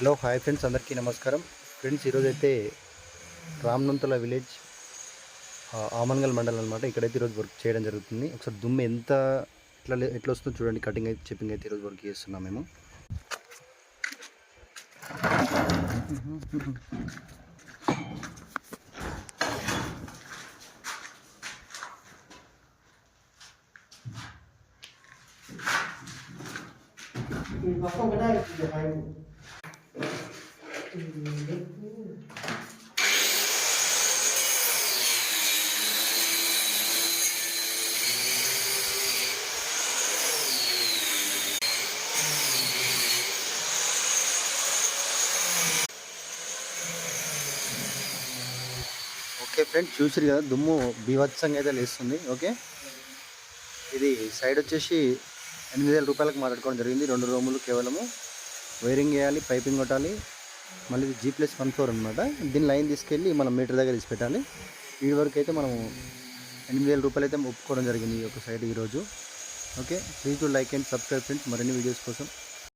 Hello hi friends, అందరికీ నమస్కారం. Friends, ఈరోజైతే రామ్నంతల విలేజ్ ఆమన్గల్ మండలం అనమాట. ఇక్కడైతే ఈరోజు వర్క్ చేయడం జరుగుతుంది. ఒకసారి దుమ్ము ఎంత ఎట్లా వస్తుందో చూడండి. కటింగ్ అయితే చిప్పింగ్ అయితే ఈరోజు వర్క్ చేస్తున్నాం మేము. ఓకే ఫ్రెండ్స్, చూసిరు కదా దుమ్ము బీభత్సంగా అయితే లేస్తుంది. ఓకే, ఇది సైడ్ వచ్చేసి 8,000 రూపాయలకు మాట్లాడుకోవడం జరిగింది. 2 రూములు కేవలము వైరింగ్ వేయాలి, పైపింగ్ కొట్టాలి. మళ్ళీ ఇది G+1 అనమాట. దీని లైన్ తీసుకెళ్ళి మనం మీటర్ దగ్గర తీసి పెట్టాలి. ఈ వరకు అయితే మనము 8,000 రూపాయలు అయితే ఒప్పుకోవడం జరిగింది ఈ యొక్క సైడ్ ఈరోజు. Okay, please to like and subscribe friends, మరిన్ని వీడియోస్ కోసం.